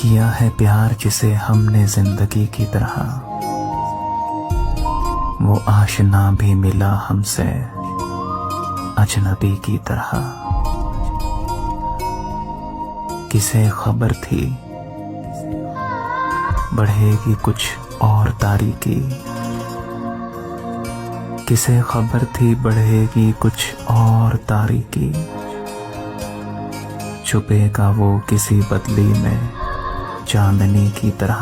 किया है प्यार जिसे हमने जिंदगी की तरह, वो आशना भी मिला हमसे अजनबी की तरह। किसे खबर थी बढ़ेगी कुछ और तारीकी, किसे खबर थी बढ़ेगी कुछ और तारीकी। छुपेगा वो किसी बदली में चांदनी की तरह।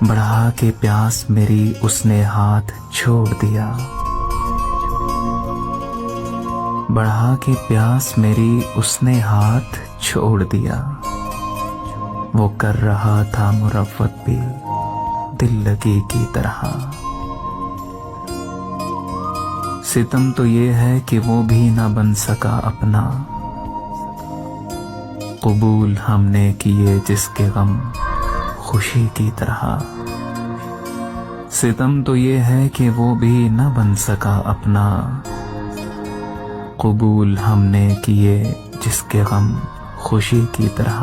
बढ़ा के प्यास मेरी उसने हाथ छोड़ दिया, बढ़ा के प्यास मेरी उसने हाथ छोड़ दिया। वो कर रहा था मुरव्वत भी दिल लगी की तरह। सितम तो ये है कि वो भी ना बन सका अपना, कबूल हमने किए जिसके गम खुशी की तरह। सितम तो ये है कि वो भी ना बन सका अपना, कबूल हमने किए जिसके गम खुशी की तरह।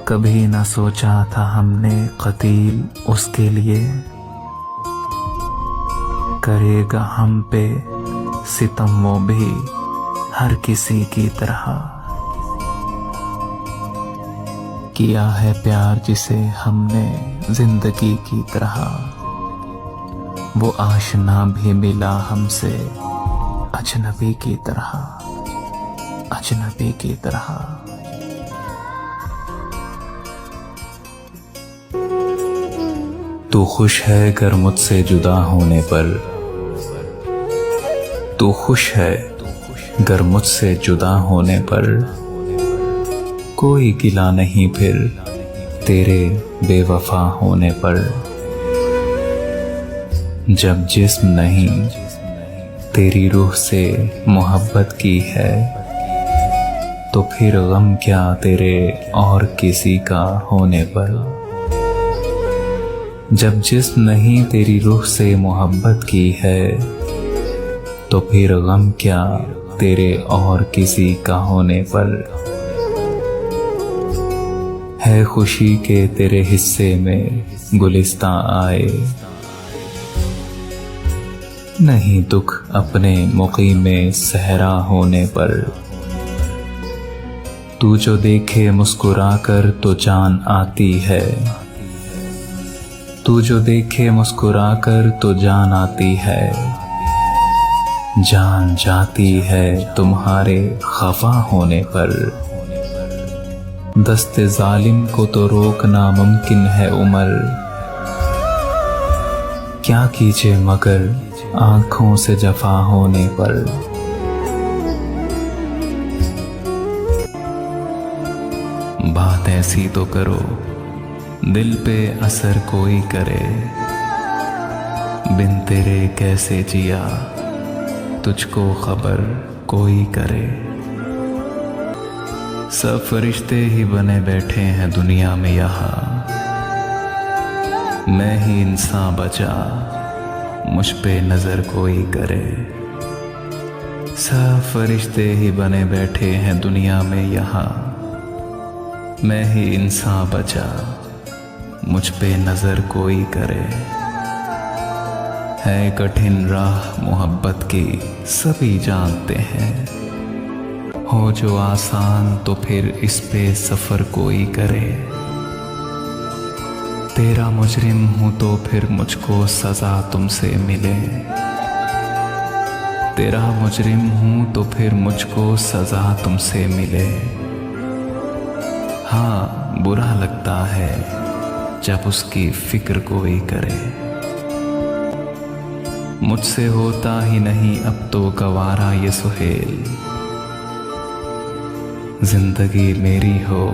कभी ना सोचा था हमने कतील उसके लिए, करेगा हम पे सितम वो भी हर किसी की तरह। किया है प्यार जिसे हमने जिंदगी की तरह, वो आशना भी मिला हमसे अजनबी की तरह, अजनबी की तरह। तू खुश है अगर मुझसे जुदा होने पर, तू खुश है अगर मुझसे जुदा होने पर। कोई गिला नहीं फिर तेरे बेवफा होने पर। जब जिस्म नहीं तेरी रूह से मोहब्बत की है, तो फिर गम क्या तेरे और किसी का होने पर। जब जिस्म नहीं तेरी रूह से मोहब्बत की है, तो फिर गम क्या तेरे और किसी का होने पर। है खुशी के तेरे हिस्से में गुलिस्तां आए, नहीं दुख अपने मुक़ीम में सहरा होने पर। तू जो देखे मुस्कुरा कर तो जान आती है, तू जो देखे मुस्कुरा कर तो जान आती है। जान जाती है तुम्हारे खफा होने पर। दस्ते जालिम को तो रोकना मुमकिन है उमर, क्या कीजिए मगर आंखों से जफा होने पर। बात ऐसी तो करो दिल पे असर कोई करे, बिन तेरे कैसे जिया तुझको खबर कोई करे। सब फरिश्ते ही बने बैठे हैं दुनिया में यहाँ, मैं ही इंसान बचा मुझ पे नजर कोई करे। सब फरिश्ते ही बने बैठे हैं दुनिया में यहाँ, मैं ही इंसान बचा मुझ पे नजर कोई करे। है कठिन राह मोहब्बत की सभी जानते हैं, हो जो आसान तो फिर इस पे सफर कोई करे। तेरा मुजरिम हूं तो फिर मुझको सजा तुमसे मिले, तेरा मुजरिम हूं तो फिर मुझको सजा तुमसे मिले। हाँ बुरा लगता है जब उसकी फिक्र कोई करे, मुझसे होता ही नहीं अब तो गवारा ये सुहेल। जिंदगी मेरी हो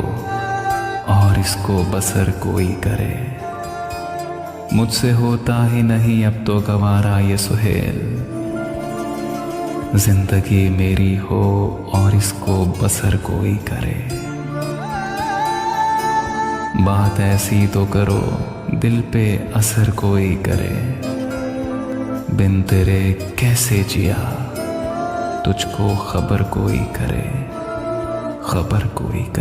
और इसको बसर कोई करे, मुझसे होता ही नहीं अब तो गवारा ये सुहेल। जिंदगी मेरी हो और इसको बसर कोई करे। बात ऐसी तो करो दिल पे असर कोई करे, बिन तेरे कैसे जिया तुझको खबर कोई करे। खबर कोई कर।